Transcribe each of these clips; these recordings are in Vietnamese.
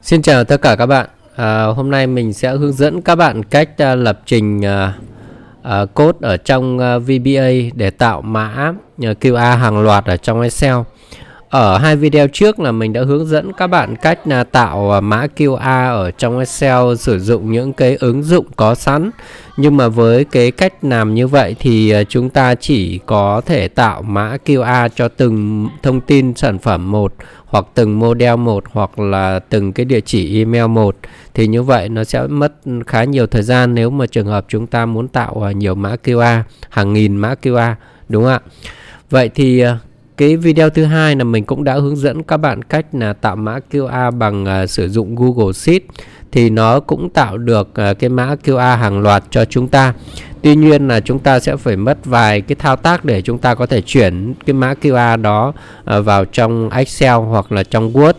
Xin chào tất cả các bạn. Hôm nay mình sẽ hướng dẫn các bạn cách lập trình code ở trong VBA để tạo mã QA hàng loạt ở trong Excel. Ở hai video trước là mình đã hướng dẫn các bạn cách tạo mã QA ở trong Excel sử dụng những cái ứng dụng có sẵn. Nhưng mà với cái cách làm như vậy thì chúng ta chỉ có thể tạo mã QA cho từng thông tin sản phẩm một, hoặc từng model một, hoặc là từng cái địa chỉ email một. Thì như vậy nó sẽ mất khá nhiều thời gian nếu mà trường hợp chúng ta muốn tạo nhiều mã QA, hàng nghìn mã QA, đúng không ạ? Vậy thì cái video thứ hai là mình cũng đã hướng dẫn các bạn cách là tạo mã QA bằng sử dụng Google Sheet. Thì nó cũng tạo được cái mã QA hàng loạt cho chúng ta. Tuy nhiên là chúng ta sẽ phải mất vài cái thao tác để chúng ta có thể chuyển cái mã QA đó vào trong Excel hoặc là trong Word.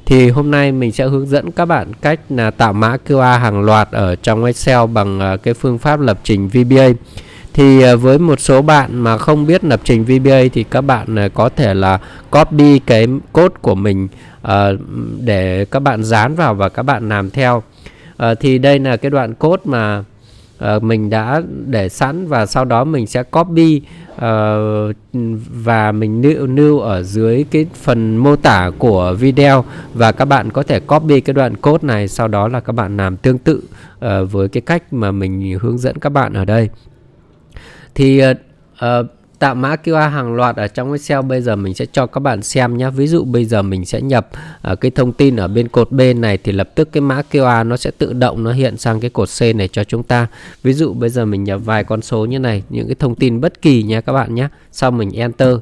Thì hôm nay mình sẽ hướng dẫn các bạn cách là tạo mã QA hàng loạt ở trong Excel bằng cái phương pháp lập trình VBA. Thì với một số bạn mà không biết lập trình VBA thì các bạn có thể là copy cái code của mình để các bạn dán vào và các bạn làm theo. Thì đây là cái đoạn code mà mình đã để sẵn, và sau đó mình sẽ copy và mình lưu ở dưới cái phần mô tả của video, và các bạn có thể copy cái đoạn code này, sau đó là các bạn làm tương tự với cái cách mà mình hướng dẫn các bạn ở đây. Thì tạo mã QA hàng loạt ở trong Excel bây giờ mình sẽ cho các bạn xem nhé. Ví dụ bây giờ mình sẽ nhập cái thông tin ở bên cột B này, thì lập tức cái mã QA nó sẽ tự động nó hiện sang cái cột C này cho chúng ta. Ví dụ bây giờ mình nhập vài con số như này, những cái thông tin bất kỳ nha các bạn nhé. Sau mình Enter.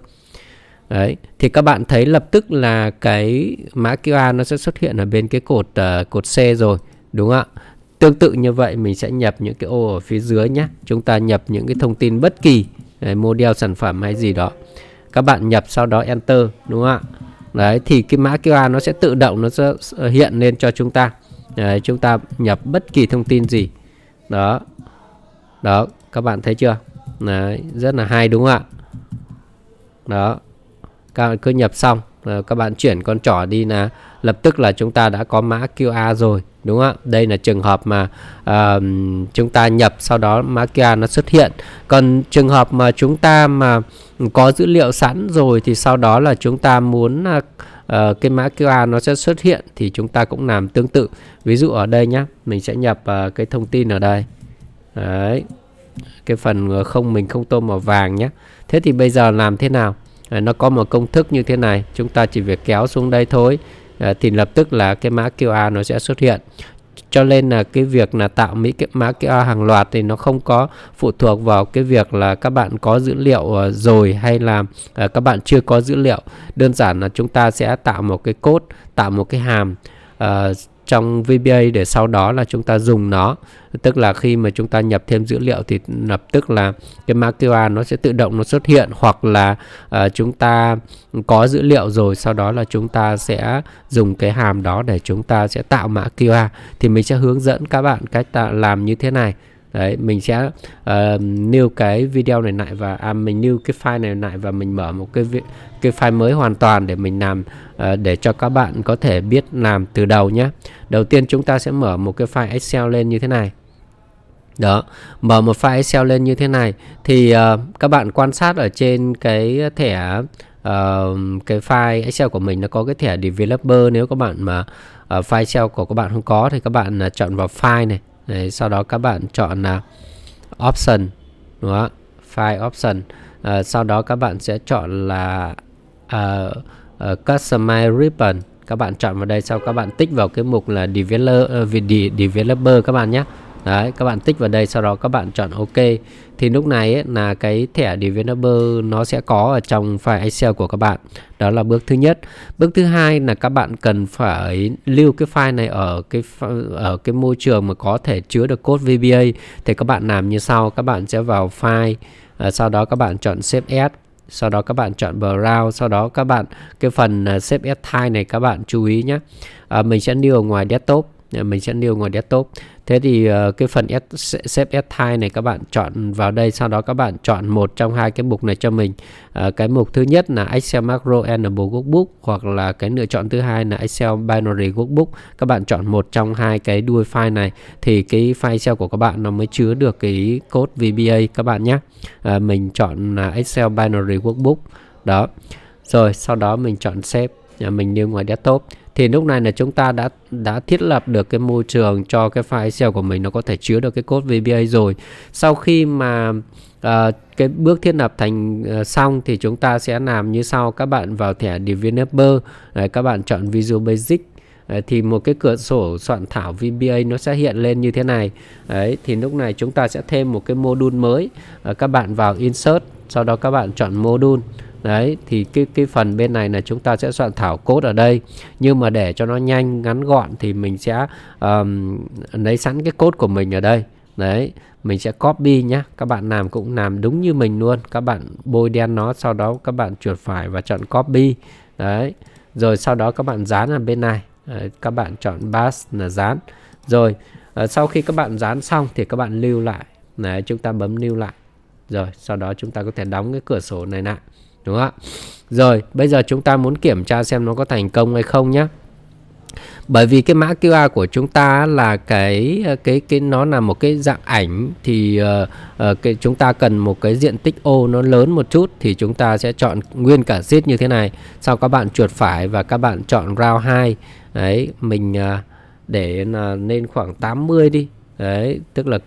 Đấy, thì các bạn thấy lập tức là cái mã QA nó sẽ xuất hiện ở bên cái cột C rồi, đúng không ạ? Tương tự như vậy mình sẽ nhập những cái ô ở phía dưới nhé. Chúng ta nhập những cái thông tin bất kỳ, model sản phẩm hay gì đó, các bạn nhập sau đó Enter, đúng không ạ? Đấy, thì cái mã QR nó sẽ tự động nó sẽ hiện lên cho chúng ta. Đấy, chúng ta nhập bất kỳ thông tin gì. Đó, đó, các bạn thấy chưa? Đấy, rất là hay đúng không ạ? Đó, các bạn cứ nhập xong, các bạn chuyển con trỏ đi là lập tức là chúng ta đã có mã QA rồi, đúng không ạ? Đây là trường hợp mà chúng ta nhập sau đó mã QA nó xuất hiện. Còn trường hợp mà chúng ta mà có dữ liệu sẵn rồi thì sau đó là chúng ta muốn cái mã QA nó sẽ xuất hiện thì chúng ta cũng làm tương tự. Ví dụ ở đây nhé, mình sẽ nhập cái thông tin ở đây. Đấy, cái phần mình không tô màu vàng nhé. Thế thì bây giờ làm thế nào? Nó có một công thức như thế này, chúng ta chỉ việc kéo xuống đây thôi, thì lập tức là cái mã QA nó sẽ xuất hiện. Cho nên là cái việc là tạo cái mã QA hàng loạt thì nó không có phụ thuộc vào cái việc là các bạn có dữ liệu rồi hay là các bạn chưa có dữ liệu. Đơn giản là chúng ta sẽ tạo một cái code, tạo một cái hàm trong VBA để sau đó là chúng ta dùng nó. Tức là khi mà chúng ta nhập thêm dữ liệu thì lập tức là cái mã QR nó sẽ tự động nó xuất hiện, hoặc là chúng ta có dữ liệu rồi sau đó là chúng ta sẽ dùng cái hàm đó để chúng ta sẽ tạo mã QR. Thì mình sẽ hướng dẫn các bạn cách làm như thế này. Đấy, mình sẽ new cái video này lại và mình new cái file này lại và mình mở một cái file mới hoàn toàn để mình làm, để cho các bạn có thể biết làm từ đầu nhé. Đầu tiên chúng ta sẽ mở một cái file Excel lên như thế này. Đó, mở một file Excel lên như thế này thì các bạn quan sát ở trên cái thẻ cái file Excel của mình nó có cái thẻ developer. Nếu các bạn mà file Excel của các bạn không có thì các bạn chọn vào file này. Đấy, sau đó các bạn chọn là option, đúng không? File option. Sau đó các bạn sẽ chọn là customize ribbon. Các bạn chọn vào đây, sau các bạn tích vào cái mục là developer các bạn nhé. Đấy, các bạn tích vào đây, sau đó các bạn chọn OK. Thì lúc này ấy, là cái thẻ developer nó sẽ có ở trong file Excel của các bạn. Đó là bước thứ nhất. Bước thứ hai là các bạn cần phải lưu cái file này ở cái môi trường mà có thể chứa được code VBA. Thì các bạn làm như sau, các bạn sẽ vào file, sau đó các bạn chọn Save As, sau đó các bạn chọn Browse, sau đó các bạn cái phần Save As Type này các bạn chú ý nhé. Mình sẽ lưu ở ngoài desktop. mình sẽ lưu ngoài desktop. Thế thì cái phần Save as Type này các bạn chọn vào đây, sau đó các bạn chọn một trong hai cái mục này cho mình. Cái mục thứ nhất là Excel Macro Enable Workbook, hoặc là cái lựa chọn thứ hai là Excel Binary Workbook. Các bạn chọn một trong hai cái đuôi file này thì cái file Excel của các bạn nó mới chứa được cái code VBA các bạn nhé. Mình chọn là Excel Binary Workbook đó. Rồi sau đó mình chọn Save, mình lưu ngoài desktop. Thì lúc này là chúng ta đã thiết lập được cái môi trường cho cái file Excel của mình nó có thể chứa được cái code VBA rồi. Sau khi mà cái bước thiết lập thành xong thì chúng ta sẽ làm như sau. Các bạn vào thẻ Developer, các bạn chọn Visual Basic. Thì một cái cửa sổ soạn thảo VBA nó sẽ hiện lên như thế này. Đấy, thì lúc này chúng ta sẽ thêm một cái module mới. Các bạn vào Insert, sau đó các bạn chọn module. Đấy, thì cái phần bên này là chúng ta sẽ soạn thảo code ở đây. Nhưng mà để cho nó nhanh, ngắn gọn thì mình sẽ lấy sẵn cái code của mình ở đây. Đấy, mình sẽ copy nhé. Các bạn làm cũng làm đúng như mình luôn. Các bạn bôi đen nó, sau đó các bạn chuột phải và chọn copy. Đấy, rồi sau đó các bạn dán ở bên này. Các bạn chọn paste là dán. Rồi sau khi các bạn dán xong thì các bạn lưu lại. Đấy, chúng ta bấm lưu lại. Rồi sau đó chúng ta có thể đóng cái cửa sổ này lại, đúng không ạ? Rồi bây giờ chúng ta muốn kiểm tra xem nó có thành công hay không nhé. Bởi vì cái mã QR của chúng ta là cái nó là một cái dạng ảnh, thì chúng ta cần một cái diện tích ô nó lớn một chút, thì chúng ta sẽ chọn nguyên cả sheet như thế này. Sau các bạn chuột phải và các bạn chọn round 2. Đấy, mình để là lên khoảng 80 đi. Đấy, tức là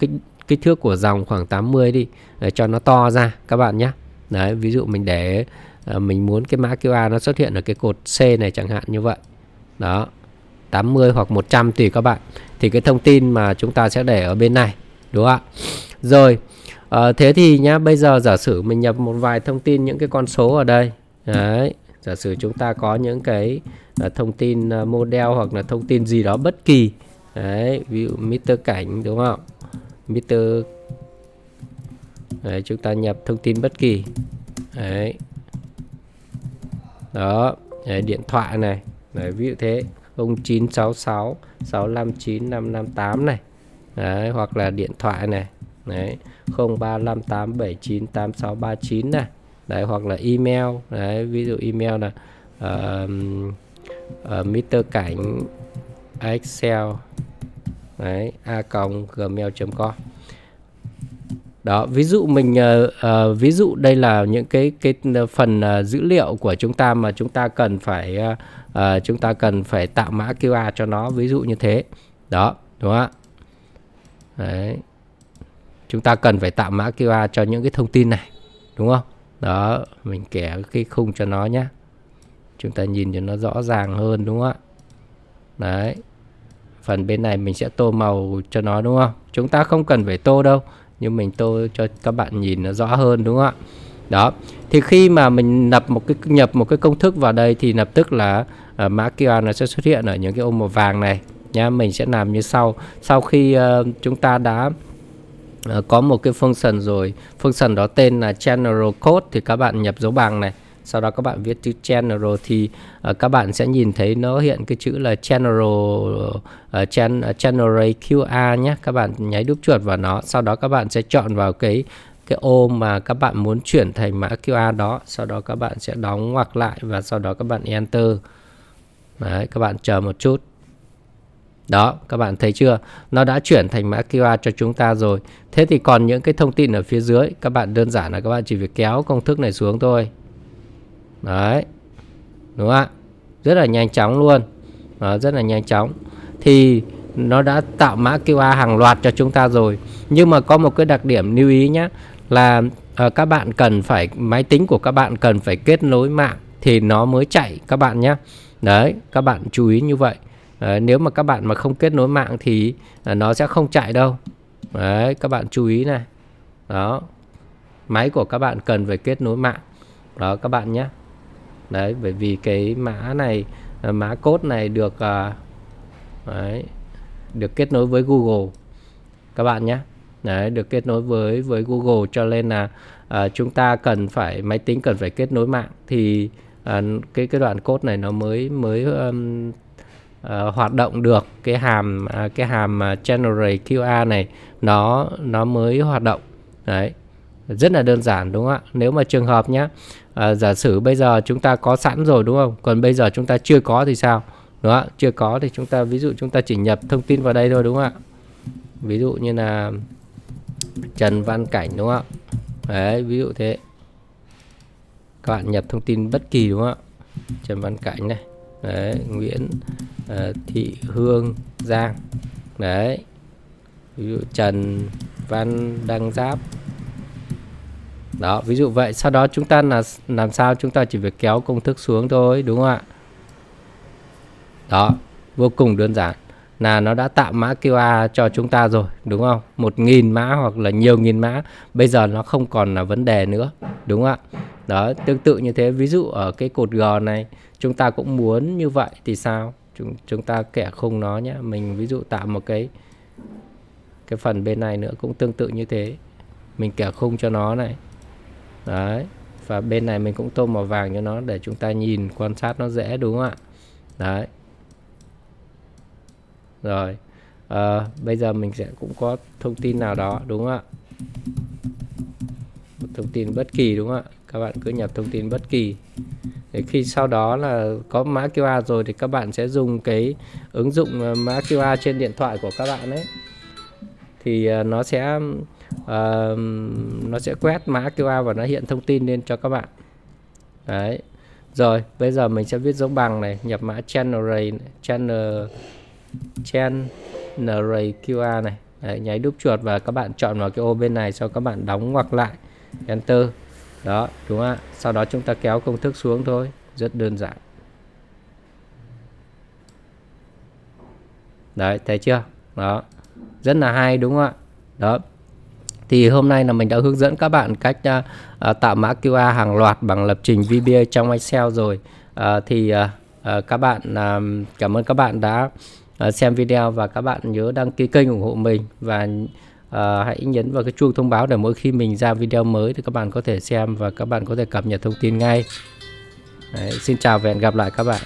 kích thước của dòng khoảng 80 đi, để cho nó to ra các bạn nhé. Đấy, ví dụ mình để mình muốn cái mã QR nó xuất hiện ở cái cột C này chẳng hạn như vậy. Đó, 80 hoặc 100 tùy các bạn. Thì cái thông tin mà chúng ta sẽ để ở bên này, đúng không ạ? Rồi, thế thì nhá, bây giờ giả sử mình nhập một vài thông tin, những cái con số ở đây. Đấy, giả sử chúng ta có những cái thông tin model hoặc là thông tin gì đó bất kỳ. Đấy, ví dụ meter cảnh, đúng không? Meter. Đấy, chúng ta nhập thông tin bất kỳ. Đấy. Đó, đấy, điện thoại này. Đấy, ví dụ thế, 0966 659 558 này. Đấy, hoặc là điện thoại này. Đấy, 0358798639 này. Đấy, hoặc là email. Đấy, ví dụ email là meter cảnh excel đấy, a.gmail.com. Đó, ví dụ mình ví dụ đây là những cái phần dữ liệu của chúng ta mà chúng ta cần phải tạo mã QR cho nó, ví dụ như thế. Đó, đúng không ạ? Đấy. Chúng ta cần phải tạo mã QR cho những cái thông tin này, đúng không? Đó, mình kẻ cái khung cho nó nhé. Chúng ta nhìn cho nó rõ ràng hơn, đúng không ạ? Đấy. Phần bên này mình sẽ tô màu cho nó, đúng không? Chúng ta không cần phải tô đâu, nhưng mình tô cho các bạn nhìn nó rõ hơn, đúng không ạ? Đó, thì khi mà mình nhập một cái công thức vào đây thì lập tức là mã QR nó sẽ xuất hiện ở những cái ô màu vàng này nhá. Mình sẽ làm như sau. Sau khi chúng ta đã có một cái function rồi, function đó tên là general code, thì các bạn nhập dấu bằng này. Sau đó các bạn viết chữ general thì các bạn sẽ nhìn thấy nó hiện cái chữ là generate QR nhé. Các bạn nháy đúp chuột vào nó. Sau đó các bạn sẽ chọn vào cái ô mà các bạn muốn chuyển thành mã QR đó. Sau đó các bạn sẽ đóng ngoặc lại và sau đó các bạn enter. Đấy, các bạn chờ một chút. Đó, các bạn thấy chưa? Nó đã chuyển thành mã QR cho chúng ta rồi. Thế thì còn những cái thông tin ở phía dưới, các bạn đơn giản là các bạn chỉ việc kéo công thức này xuống thôi. Đấy, đúng không ạ? Rất là nhanh chóng luôn. Đó, rất là nhanh chóng. Thì nó đã tạo mã QR hàng loạt cho chúng ta rồi. Nhưng mà có một cái đặc điểm lưu ý nhé, là các bạn cần phải, máy tính của các bạn cần phải kết nối mạng thì nó mới chạy các bạn nhé. Đấy, các bạn chú ý như vậy. Nếu mà các bạn mà không kết nối mạng thì nó sẽ không chạy đâu. Đấy, các bạn chú ý này. Đó, máy của các bạn cần phải kết nối mạng. Đó các bạn nhé. Đấy, bởi vì cái mã này, mã code này được được kết nối với Google các bạn nhé. Đấy, được kết nối với Google, cho nên là chúng ta cần phải, máy tính cần phải kết nối mạng thì cái đoạn code này nó mới hoạt động được cái hàm generate QR này, nó mới hoạt động. Đấy, rất là đơn giản đúng không ạ? Nếu mà trường hợp nhé, giả sử bây giờ chúng ta có sẵn rồi đúng không? Còn bây giờ chúng ta chưa có thì sao? Đúng không ạ? Chưa có thì chúng ta, ví dụ chúng ta chỉ nhập thông tin vào đây thôi đúng không ạ? Ví dụ như là Trần Văn Cảnh đúng không ạ? Đấy, ví dụ thế. Các bạn nhập thông tin bất kỳ đúng không ạ? Trần Văn Cảnh này. Đấy, Nguyễn Thị Hương Giang. Đấy. Ví dụ Trần Văn Đăng Giáp. Đó, ví dụ vậy. Sau đó chúng ta là làm sao? Chúng ta chỉ việc kéo công thức xuống thôi, đúng không ạ? Đó, vô cùng đơn giản. Là nó đã tạo mã QR cho chúng ta rồi, đúng không? 1000 mã hoặc là nhiều nghìn mã. Bây giờ nó không còn là vấn đề nữa, đúng không ạ? Đó, tương tự như thế. Ví dụ ở cái cột G này, chúng ta cũng muốn như vậy thì sao? Chúng ta kẻ khung nó nhé. Mình ví dụ tạo một cái phần bên này nữa cũng tương tự như thế. Mình kẻ khung cho nó này. Đấy. Và bên này mình cũng tô màu vàng cho nó để chúng ta nhìn quan sát nó dễ, đúng không ạ? Đấy. Rồi, bây giờ mình sẽ cũng có thông tin nào đó, đúng không ạ? Một thông tin bất kỳ, đúng không ạ? Các bạn cứ nhập thông tin bất kỳ. Để khi sau đó là có mã QR rồi thì các bạn sẽ dùng cái ứng dụng mã QR trên điện thoại của các bạn ấy. Thì nó sẽ quét mã QR và nó hiện thông tin lên cho các bạn. Đấy. Rồi, bây giờ mình sẽ viết dấu bằng này, nhập mã generate QR này. Đấy, nháy đúp chuột và các bạn chọn vào cái ô bên này, sau các bạn đóng ngoặc lại, enter. Đó, đúng không ạ? Sau đó chúng ta kéo công thức xuống thôi, rất đơn giản. Đấy, thấy chưa? Đó, rất là hay đúng không ạ? Đó. Thì hôm nay là mình đã hướng dẫn các bạn cách tạo mã QR hàng loạt bằng lập trình VBA trong Excel rồi. Các bạn cảm ơn các bạn đã xem video, và các bạn nhớ đăng ký kênh ủng hộ mình, và hãy nhấn vào cái chuông thông báo để mỗi khi mình ra video mới thì các bạn có thể xem và các bạn có thể cập nhật thông tin ngay. Đấy, xin chào và hẹn gặp lại các bạn.